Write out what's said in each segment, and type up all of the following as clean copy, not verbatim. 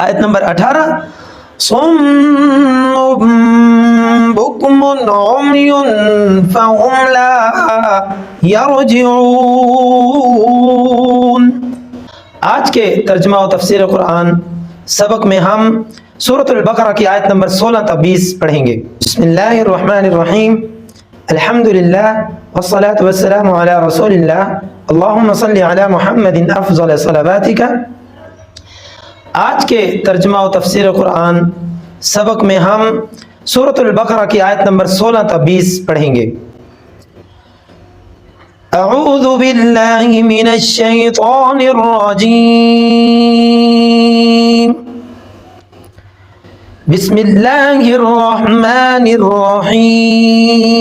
آیت نمبر 18 صم بکم عمی فهم لا یرجعون۔ آج کے ترجمہ و تفسیر قرآن سبق میں ہم سورۃ البقرہ کی آیت نمبر 16 تا 20 پڑھیں گے۔ بسم اللہ الرحمن الرحیم، الحمدللہ والصلاة والسلام علی رسول اللہ، اللہم صلی علی محمد افضل صلواتک۔ آج کے ترجمہ و تفسیر قرآن سبق میں ہم سورۃ البقرہ کی آیت نمبر 16 تا 20 پڑھیں گے۔ اعوذ باللہ من الشیطان الرجیم، بسم اللہ الرحمن الرحیم۔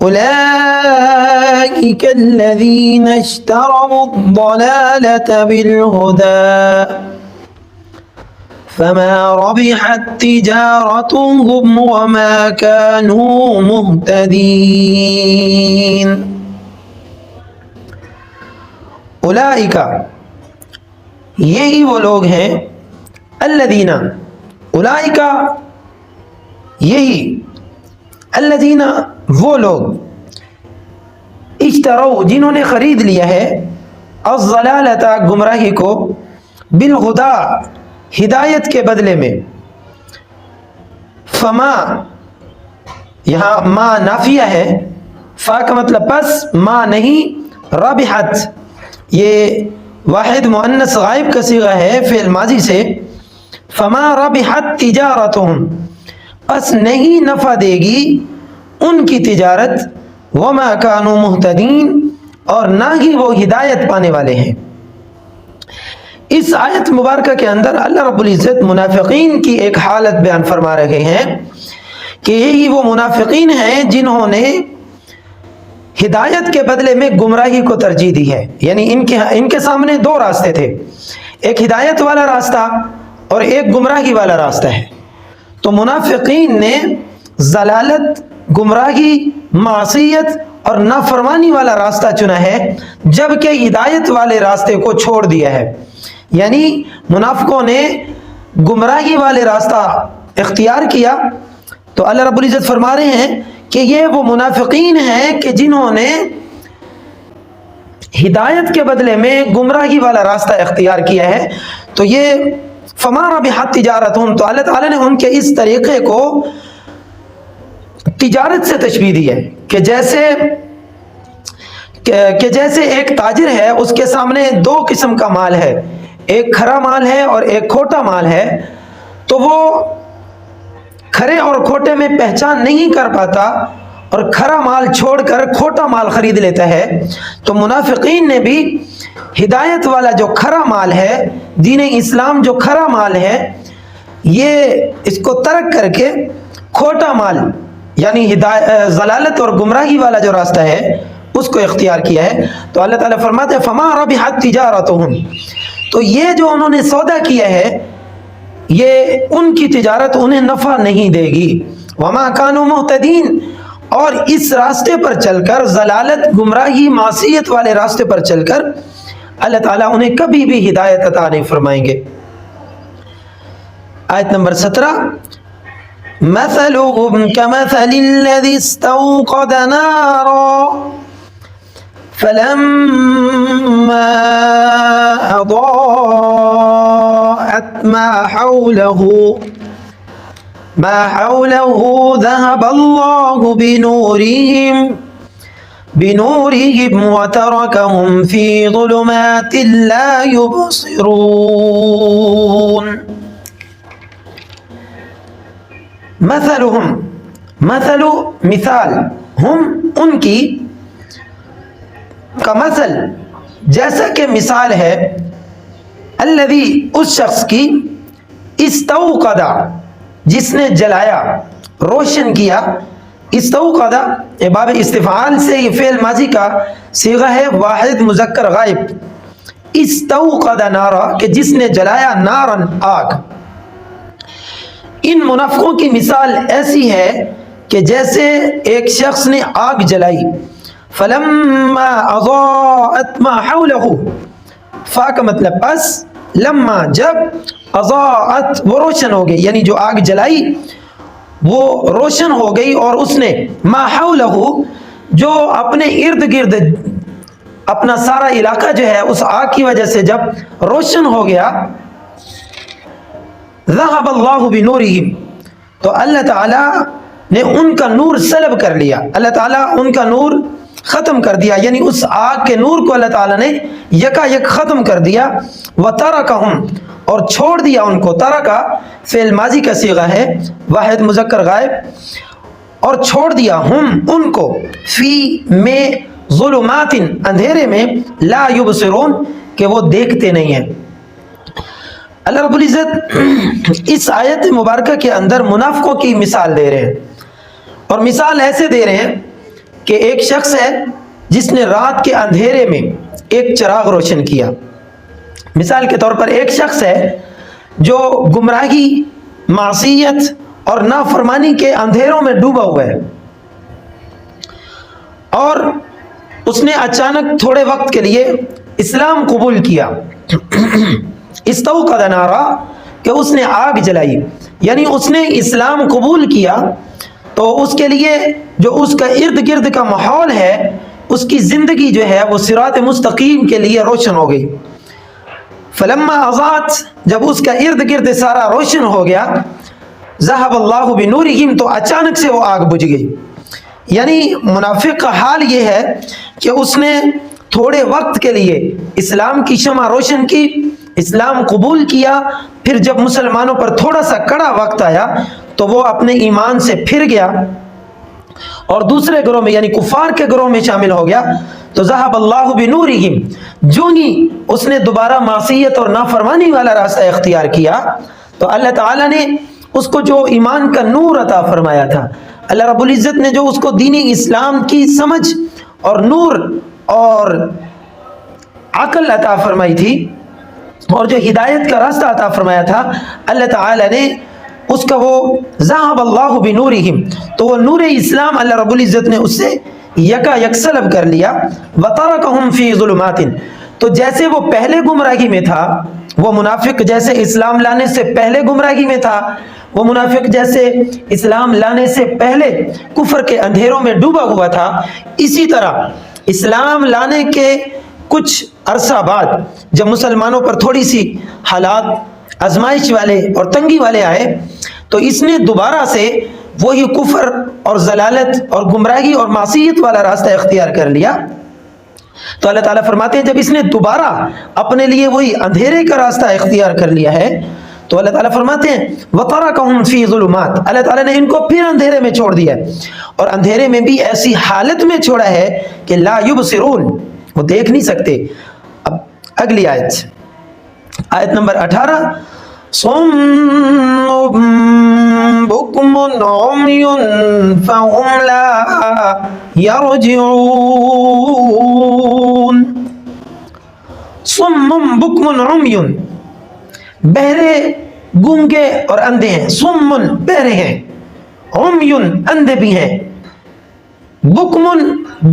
أولئك الذين اشتروا الضلالة بالهدى فما ربحت تجارتهم وما كانوا مهتدين۔ اولئک، یہی وہ لوگ ہیں، الذین، اولئک یہی، الذین وہ لوگ، اشتروا جنہوں نے خرید لیا ہے، الضلالۃ گمراہی کو، بالہدی ہدایت کے بدلے میں، فما یہاں ما نافیہ ہے، فا کا مطلب پس، ما نہیں، ربحت یہ واحد مؤنث غائب کا صیغہ ہے فعل ماضی سے، فما ربحت تجارتهم پس نہیں نفع دے گی ان کی تجارت، وما كانوا مهتدین اور نہ ہی وہ ہدایت پانے والے ہیں۔ اس آیت مبارکہ کے اندر اللہ رب العزت منافقین کی ایک حالت بیان فرما رہے ہیں کہ یہی وہ منافقین ہیں جنہوں نے ہدایت کے بدلے میں گمراہی کو ترجیح دی ہے، یعنی ان کے سامنے دو راستے تھے، ایک ہدایت والا راستہ اور ایک گمراہی والا راستہ ہے، تو منافقین نے ضلالت، گمراہی، معصیت اور نافرمانی والا راستہ چنا ہے، جبکہ ہدایت والے راستے کو چھوڑ دیا ہے، یعنی منافقوں نے گمراہی والے راستہ اختیار کیا۔ تو اللہ رب العزت فرما رہے ہیں کہ یہ وہ منافقین ہیں کہ جنہوں نے ہدایت کے بدلے میں گمراہی والا راستہ اختیار کیا ہے، تو یہ فما ربحت تجارتهم، تو اللہ تعالیٰ نے ان کے اس طریقے کو تجارت سے تشبیہ دی ہے کہ جیسے ایک تاجر ہے، اس کے سامنے دو قسم کا مال ہے، ایک کھرا مال ہے اور ایک کھوٹا مال ہے، تو وہ کھرے اور کھوٹے میں پہچان نہیں کر پاتا اور کھرا مال چھوڑ کر کھوٹا مال خرید لیتا ہے۔ تو منافقین نے بھی ہدایت والا جو کھرا مال ہے، دین اسلام جو کھرا مال ہے، یہ اس کو ترک کر کے کھوٹا مال یعنی ضلالت اور گمراہی والا جو راستہ ہے اس کو اختیار کیا ہے۔ تو اللہ تعالیٰ فرماتے ہیں فما ربحت تجارتهم، تو یہ جو انہوں نے سودا کیا ہے، یہ ان کی تجارت انہیں نفع نہیں دے گی، وما كانوا مهتدین، اور اس راستے پر چل کر، ضلالت، گمراہی، معصیت والے راستے پر چل کر اللہ تعالیٰ انہیں کبھی بھی ہدایت عطا نہیں فرمائیں گے۔ آیت نمبر 17، مثلهم كمثل الذي استوقد نارا فلما أضاءت ما حوله ذهب الله بنورهم وتركهم في ظلمات لا يبصرون۔ مثلهم، مثال، ہم ان کی، کا مثل جیسا کہ مثال ہے، الذی اس شخص کی، استوقد جس نے جلایا، روشن کیا، استوقد باب استفعال سے یہ فعل ماضی کا صیغہ ہے واحد مذکر غائب، استوقد نارا کہ جس نے جلایا، نارن آگ۔ ان منافقوں کی مثال ایسی ہے کہ جیسے ایک شخص نے آگ جلائی، فلما اضاءت ما حوله، فا کا مطلب پس، لما جب، اضاءت وہ روشن ہو گئی، یعنی جو آگ جلائی وہ روشن ہو گئی، اور اس نے ما حولہ جو اپنے ارد گرد اپنا سارا علاقہ جو ہے اس آگ کی وجہ سے جب روشن ہو گیا، ذهب اللہ بنورہم، تو اللہ تعالیٰ نے ان کا نور سلب کر لیا، اللہ تعالیٰ ان کا نور ختم کر دیا، یعنی اس آگ کے نور کو اللہ تعالیٰ نے یکا یک ختم کر دیا، وَتَرَكَهُمْ اور چھوڑ دیا ان کو، ترکا فعل ماضی کا صیغہ ہے، واحد مذکر غائب، اور چھوڑ دیا ہم ان کو، فی میں ظلمات اندھیرے میں، لا یبصرون کہ وہ دیکھتے نہیں ہیں۔ اللہ رب العزت اس آیت مبارکہ کے اندر منافقوں کی مثال دے رہے ہیں، اور مثال ایسے دے رہے ہیں کہ ایک شخص ہے جس نے رات کے اندھیرے میں ایک چراغ روشن کیا۔ مثال کے طور پر ایک شخص ہے جو گمراہی، معصیت اور نافرمانی کے اندھیروں میں ڈوبا ہوا ہے، اور اس نے اچانک تھوڑے وقت کے لیے اسلام قبول کیا، استوقد نارا کہ اس نے آگ جلائی، یعنی اس نے اسلام قبول کیا تو اس کے لیے جو اس کا ارد گرد کا ماحول ہے، اس کی زندگی جو ہے وہ صراط مستقیم کے لیے روشن ہو گئی۔ فلما اضاءت جب اس کا ارد گرد سارا روشن ہو گیا، ذهب اللہ بنورہم تو اچانک سے وہ آگ بجھ گئی۔ یعنی منافق کا حال یہ ہے کہ اس نے تھوڑے وقت کے لیے اسلام کی شمع روشن کی، اسلام قبول کیا، پھر جب مسلمانوں پر تھوڑا سا کڑا وقت آیا تو وہ اپنے ایمان سے پھر گیا اور دوسرے گروہ میں یعنی کفار کے گروہ میں شامل ہو گیا، تو ذهب اللہ بنورہم، جو ہی اس نے دوبارہ معصیت اور نافرمانی والا راستہ اختیار کیا تو اللہ تعالیٰ نے اس کو جو ایمان کا نور عطا فرمایا تھا، اللہ رب العزت نے جو اس کو دین اسلام کی سمجھ اور نور اور عقل عطا فرمائی تھی، اور جو ہدایت کا راستہ عطا فرمایا تھا، اللہ تعالیٰ نے اس کا وہ ذهب اللہ بنورہم، تو وہ نور اسلام اللہ رب العزت نے اس سے یکا یک سلب کر لیا، وَتَرَكَهُمْ فِي ظُلُمَاتٍ، تو جیسے وہ پہلے گمراہی میں تھا، وہ منافق جیسے اسلام لانے سے پہلے گمراہی میں تھا، وہ منافق جیسے اسلام لانے سے پہلے کفر کے اندھیروں میں ڈوبا ہوا تھا، اسی طرح اسلام لانے کے کچھ عرصہ بعد جب مسلمانوں پر تھوڑی سی حالات آزمائش والے اور تنگی والے آئے تو اس نے دوبارہ سے وہی کفر اور ضلالت اور گمراہی اور معصیت والا راستہ اختیار کر لیا۔ تو اللہ تعالیٰ فرماتے ہیں جب اس نے دوبارہ اپنے لیے وہی اندھیرے کا راستہ اختیار کر لیا ہے تو اللہ تعالیٰ فرماتے ہیں وَتَرَكَهُمْ فِي ظُلُمَاتٍ، اللہ تعالیٰ نے ان کو پھر اندھیرے میں چھوڑ دیا ہے، اور اندھیرے میں بھی ایسی حالت میں چھوڑا ہے کہ لا يبصرون، وہ دیکھ نہیں سکتے۔ اب اگلی آیت نمبر 18، صُمٌّ بُكْمٌ عُمْيٌ فَهُمْ لَا يَرْجِعُونَ۔ صُمٌّ بُكْمٌ عُمْيٌ، بہرے، گونگے اور اندھے ہیں، صُمٌّ بہرے ہیں، عُمْيٌ اندھے بھی ہیں، بُكْمٌ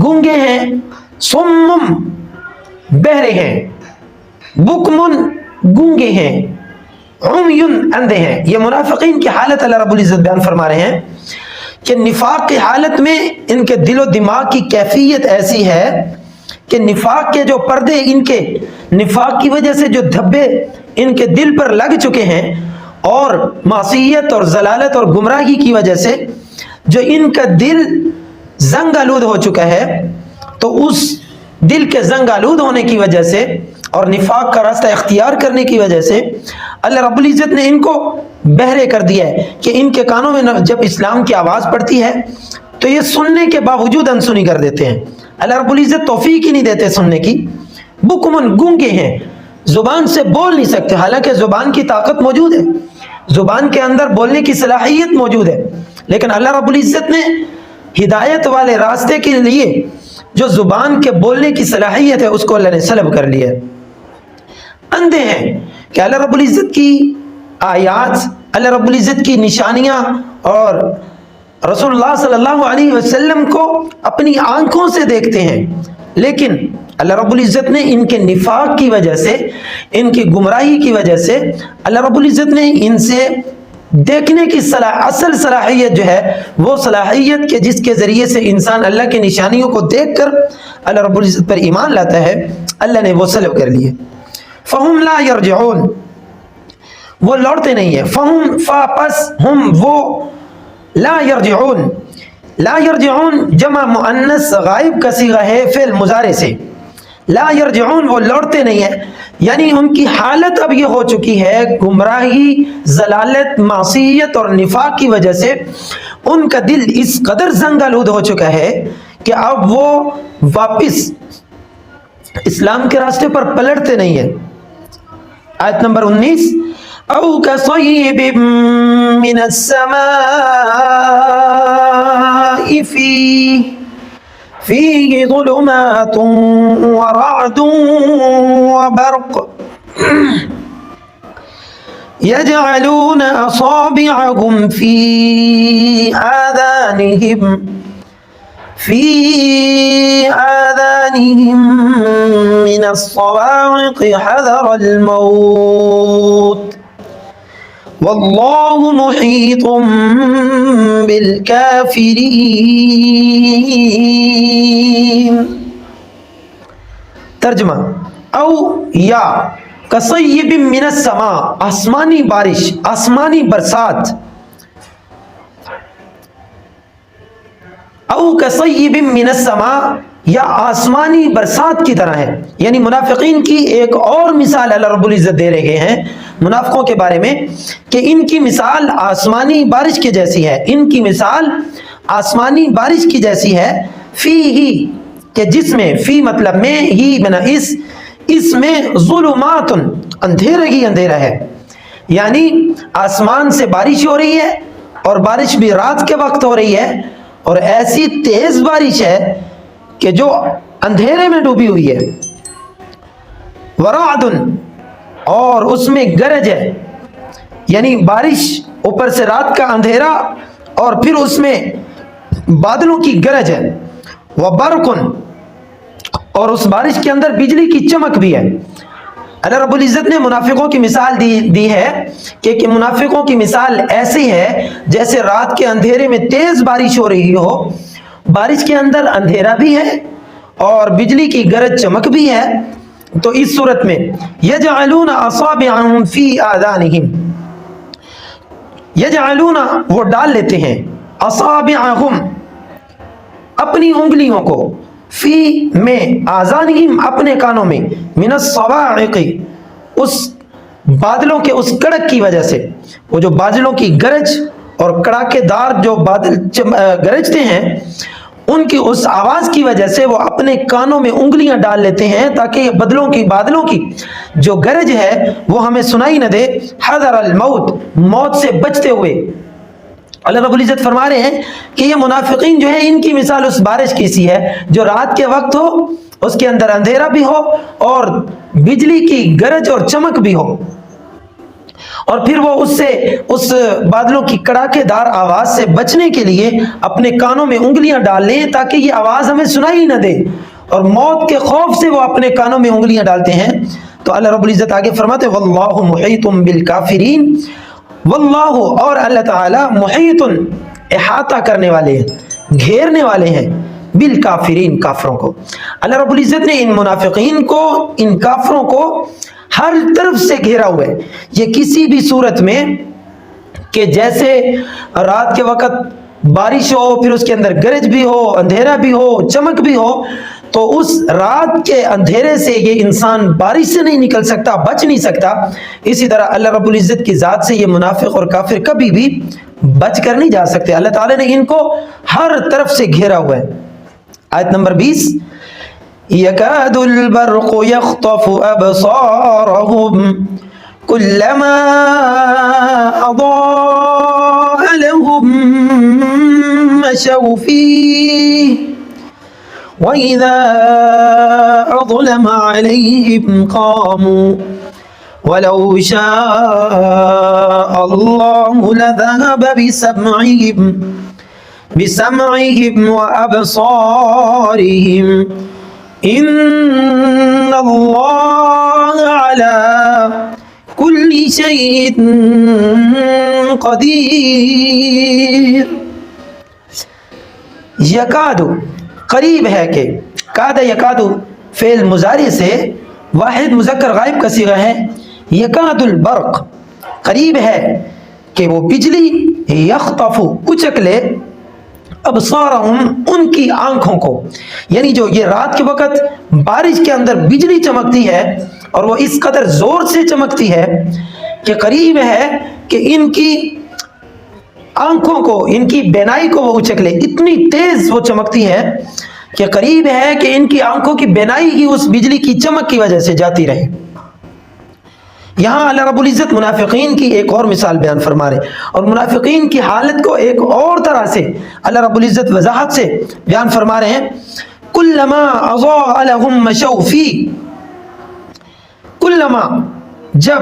گونگے ہیں، صُمٌّ بہرے ہیں، بُكْمٌ گونگے ہیں، عُمْيٌ اندھے ہیں۔ یہ منافقین کی حالت اللہ رب العزت بیان فرما رہے ہیں کہ نفاق کی حالت میں ان کے دل و دماغ کی کیفیت ایسی ہے کہ نفاق کے جو پردے، ان کے نفاق کی وجہ سے جو دھبے ان کے دل پر لگ چکے ہیں، اور معصیت اور ضلالت اور گمراہی کی وجہ سے جو ان کا دل زنگ آلود ہو چکا ہے، تو اس دل کے زنگ آلود ہونے کی وجہ سے اور نفاق کا راستہ اختیار کرنے کی وجہ سے اللہ رب العزت نے ان کو بہرے کر دیا ہے کہ ان کے کانوں میں جب اسلام کی آواز پڑتی ہے تو یہ سننے کے باوجود انسنی کر دیتے ہیں، اللہ رب العزت توفیق ہی نہیں دیتے سننے کی۔ بکمن گونگے ہیں، زبان سے بول نہیں سکتے، حالانکہ زبان کی طاقت موجود ہے، زبان کے اندر بولنے کی صلاحیت موجود ہے، لیکن اللہ رب العزت نے ہدایت والے راستے کے لیے جو زبان کے بولنے کی صلاحیت ہے اس کو اللہ نے سلب کر لیا ہے۔ اندھے ہیں کہ اللہ رب العزت کی آیات، اللہ رب العزت کی نشانیاں اور رسول اللہ صلی اللہ علیہ وسلم کو اپنی آنکھوں سے دیکھتے ہیں، لیکن اللہ رب العزت نے ان کے نفاق کی وجہ سے، ان کی گمراہی کی وجہ سے اللہ رب العزت نے ان سے دیکھنے کی اصل صلاحیت جو ہے، وہ صلاحیت کہ جس کے ذریعے سے انسان اللہ کی نشانیوں کو دیکھ کر اللہ رب العزت پر ایمان لاتا ہے، اللہ نے وہ سلب کر لیے۔ فہم لا یرجعون، وہ لوٹتے نہیں ہیں۔ فہم فا پس ہم وہ، لا یرجعون، لا یرجعون جمع مؤنث غائب کا صیغہ ہے فعل مضارع سے۔ لا یرجعون وہ لوٹتے نہیں ہیں، یعنی ان کی حالت اب یہ ہو چکی ہے، گمراہی، ضلالت، معصیت اور نفاق کی وجہ سے ان کا دل اس قدر زنگ آلود ہو چکا ہے کہ اب وہ واپس اسلام کے راستے پر پلٹتے نہیں ہیں۔ آیت نمبر 19، او کصیب من السماء فیہ ظلمات ورعد وبرق یجعلون اصابعهم في آذانهم من الصواعق حذر الموت والله محيط بالكافرين۔ ترجمہ، او یا کصیب من السماء، آسمانی بارش، آسمانی برسات، او کصیب من السماء یا آسمانی برسات کی طرح ہے۔ یعنی منافقین کی ایک اور مثال اللہ رب العزت دے رہے ہیں منافقوں کے بارے میں کہ ان کی مثال آسمانی بارش کے جیسی ہے، ان کی مثال آسمانی بارش کی جیسی ہے، فی ہی کہ جس میں، فی مطلب میں، ہی بنا اس میں ظلمات اندھیرا ہی اندھیرا ہے، یعنی آسمان سے بارش ہو رہی ہے اور بارش بھی رات کے وقت ہو رہی ہے، اور ایسی تیز بارش ہے کہ جو اندھیرے میں ڈوبی ہوئی ہے، ورعد اور اس میں گرج ہے، یعنی بارش اوپر سے رات کا اندھیرا اور پھر اس میں بادلوں کی گرج ہے، وبرق اور اس بارش کے اندر بجلی کی چمک بھی ہے۔ اللہ رب العزت نے منافقوں کی مثال دی ہے کہ منافقوں کی مثال ایسی ہے جیسے رات کے اندھیرے میں تیز بارش ہو رہی ہو، بارش کے اندر اندھیرا بھی ہے اور بجلی کی گرج چمک بھی ہے۔ تو اس صورت میں یجعلون اصابعهم فی آذانہم، یجعلون وہ ڈال لیتے ہیں، اصابعهم اپنی انگلیوں کو، فی میں، آذانہم اپنے کانوں میں، من الصواعق اس بادلوں کے اس کڑک کی وجہ سے، وہ جو بادلوں کی گرج اور کڑاکے دار جو بادل گرجتے ہیں ان کی اس آواز کی وجہ سے وہ اپنے کانوں میں انگلیاں ڈال لیتے ہیں تاکہ بادلوں کی جو گرج ہے وہ ہمیں سنائی نہ دے، حذر الموت موت سے بچتے ہوئے۔ اللہ رب العزت فرما رہے ہیں کہ یہ منافقین جو ہے ان کی مثال اس بارش کی سی ہے جو رات کے وقت ہو، اس کے اندر اندھیرا بھی ہو اور بجلی کی گرج اور چمک بھی ہو، اور پھر وہ اس بادلوں کی کڑاکے دار آواز سے بچنے کے لیے اپنے کانوں میں انگلیاں ڈال لیں تاکہ یہ آواز ہمیں سنائی نہ دے، اور موت کے خوف سے وہ اپنے کانوں میں انگلیاں ڈالتے ہیں۔ تو اللہ رب العزت آگے فرماتے واللہ محیط بالکافرین، واللہ اور اللہ تعالی محیط احاطہ کرنے والے ہیں، گھیرنے والے ہیں، بالکافرین کافروں کو۔ اللہ رب العزت نے ان منافقین کو، ان کافروں کو ہر طرف سے گھیرا ہوا ہے۔ یہ کسی بھی صورت میں کہ جیسے رات کے وقت بارش ہو، پھر اس کے اندر گرج بھی ہو، اندھیرا بھی ہو، چمک بھی ہو، تو اس رات کے اندھیرے سے یہ انسان بارش سے نہیں نکل سکتا، بچ نہیں سکتا۔ اسی طرح اللہ رب العزت کی ذات سے یہ منافق اور کافر کبھی بھی بچ کر نہیں جا سکتے۔ اللہ تعالیٰ نے ان کو ہر طرف سے گھیرا ہوا ہے۔ آیت نمبر 20، یکاد البرق یخطف ابصارهم کلما اضاء لهم مشوا فیہ وَإِذَا أَظْلَمَ عَلَيْهِمْ قَامُوا وَلَوْ شَاءَ اللَّهُ لَذَهَبَ بِسَمْعِهِمْ بسمعهم وأبصارهم إن الله على كل شيء قدیر. یکادو قریب ہے کہ، کاد یکادو فعل مضارع سے واحد مذکر غائب کا صیغہ ہے. یکاد البرق قریب ہے کہ وہ بجلی یخطف اچک لے ابصارہم ان کی آنکھوں کو. یعنی جو یہ رات کے وقت بارش کے اندر بجلی چمکتی ہے اور وہ اس قدر زور سے چمکتی ہے کہ قریب ہے کہ ان کی آنکھوں کو، ان کی بینائی کو وہ اچک لے. اتنی تیز وہ چمکتی ہے کہ قریب ہے کہ ان کی آنکھوں کی بینائی ہی اس بجلی کی چمک کی وجہ سے جاتی رہے. یہاں اللہ رب العزت منافقین کی ایک اور مثال بیان فرما رہے، اور منافقین کی حالت کو ایک اور طرح سے اللہ رب العزت وضاحت سے بیان فرما رہے ہیں. کلما اضاء لهم مشوا فيه، کلما جب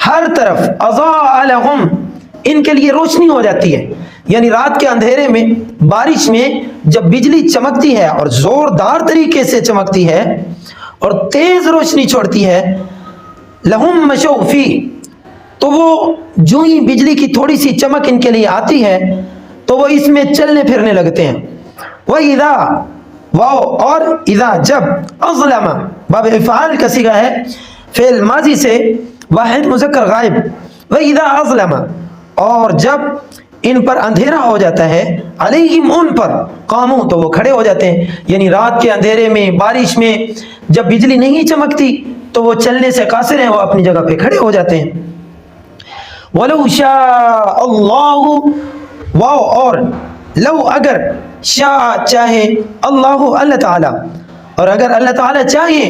ہر طرف اضاء لهم ان کے لیے روشنی ہو جاتی ہے، یعنی رات کے اندھیرے میں بارش میں جب بجلی چمکتی ہے اور زوردار طریقے سے چمکتی ہے اور تیز روشنی چھوڑتی ہے، لہم مشوا فی، تو وہ جو ہی بجلی کی تھوڑی سی چمک ان کے لیے آتی ہے تو وہ اس میں چلنے پھرنے لگتے ہیں. وَإِذَا، واو اور اذا جب، اظلم باب افعال کا صیغہ ہے فعل ماضی سے واحد مذکر غائب. وَإِذَا اظلم، اور جب ان پر اندھیرا ہو جاتا ہے، علیہم ان پر، قاموا تو وہ کھڑے ہو جاتے ہیں. یعنی رات کے اندھیرے میں بارش میں جب بجلی نہیں چمکتی تو وہ چلنے سے قاصر ہیں، وہ اپنی جگہ پہ کھڑے ہو جاتے ہیں. وَلَوْ شَاءَ اللَّهُ، واو اور لو اگر، شاء چاہے، اللہ اللہ تعالی، اور اگر اللہ تعالی چاہے،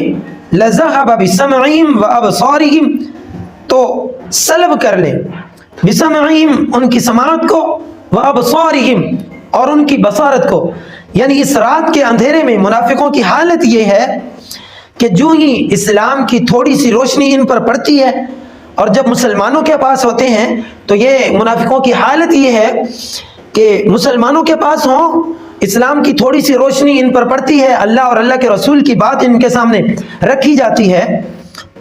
لَذَهَبَ بِسَمْعِهِمْ وَأَبْصَارِهِمْ تو سلب کر لے، بِسَمْعِهِمْ ان کی سماعت کو، وَأَبْصَارِهِمْ اور ان کی بصارت کو. یعنی اس رات کے اندھیرے میں منافقوں کی حالت یہ ہے کہ جو ہی اسلام کی تھوڑی سی روشنی ان پر پڑتی ہے اور جب مسلمانوں کے پاس ہوتے ہیں تو یہ منافقوں کی حالت یہ ہے کہ مسلمانوں کے پاس ہوں، اسلام کی تھوڑی سی روشنی ان پر پڑتی ہے، اللہ اور اللہ کے رسول کی بات ان کے سامنے رکھی جاتی ہے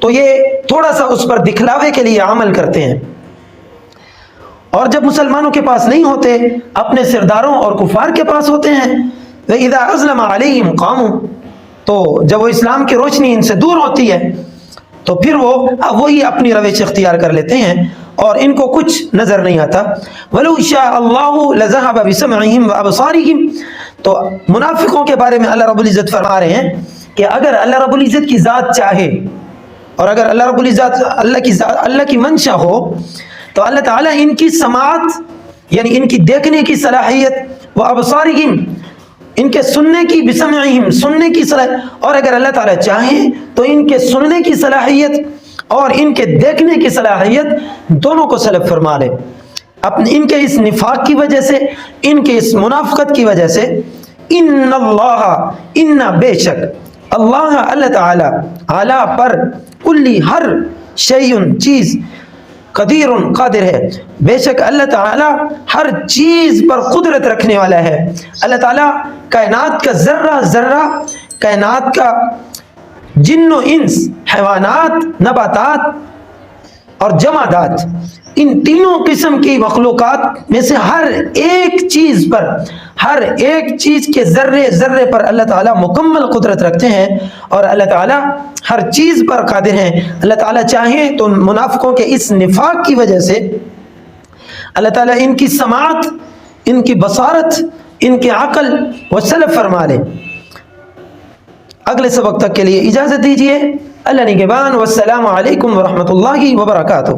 تو یہ تھوڑا سا اس پر دکھلاوے کے لیے عمل کرتے ہیں. اور جب مسلمانوں کے پاس نہیں ہوتے، اپنے سرداروں اور کفار کے پاس ہوتے ہیں، وَإِذَا أَظْلَمَ عَلَيْهِمْ قَامُوا تو جب وہ اسلام کی روشنی ان سے دور ہوتی ہے تو پھر وہ وہی اپنی روش اختیار کر لیتے ہیں اور ان کو کچھ نظر نہیں آتا. وَلَوْ شَاءَ اللَّهُ لَذَهَبَ بِسَمْعِهِمْ وَأَبْصَارِهِمْ تو منافقوں کے بارے میں اللہ رب العزت فرما رہے ہیں کہ اگر اللہ رب العزت کی ذات چاہے اور اگر اللہ رب العزت اللہ کی منشا ہو تو اللہ تعالیٰ ان کی سماعت یعنی ان کی دیکھنے کی صلاحیت، وَأَبْصَارِهِمْ ان کے سننے کی، بِسَمْعِهِمْ سننے کی صلاحیت، اور اگر اللہ تعالیٰ چاہیں تو ان کے سننے کی صلاحیت اور ان کے دیکھنے کی صلاحیت دونوں کو سلب فرما لے. ان کے اس نفاق کی وجہ سے، ان کے اس منافقت کی وجہ سے. ان اللہ، ان بے شک، اللہ اللہ تعالیٰ، اعلیٰ پر، کلی ہر شیء چیز، قدیر قادر ہے، بے شک اللہ تعالیٰ ہر چیز پر قدرت رکھنے والا ہے. اللہ تعالیٰ کائنات کا ذرہ ذرہ، کائنات کا جن و انس، حیوانات، نباتات اور جمادات، ان تینوں قسم کی مخلوقات میں سے ہر ایک چیز پر، ہر ایک چیز کے ذرے ذرے پر اللہ تعالیٰ مکمل قدرت رکھتے ہیں اور اللہ تعالیٰ ہر چیز پر قادر ہیں. اللہ تعالیٰ چاہیں تو منافقوں کے اس نفاق کی وجہ سے اللہ تعالیٰ ان کی سماعت، ان کی بصارت، ان کی عقل وہ سلب فرما لے. اگلے سبق تک کے لیے اجازت دیجیے. اللہ نگہبان، والسلام علیکم ورحمۃ اللہ وبرکاتہ.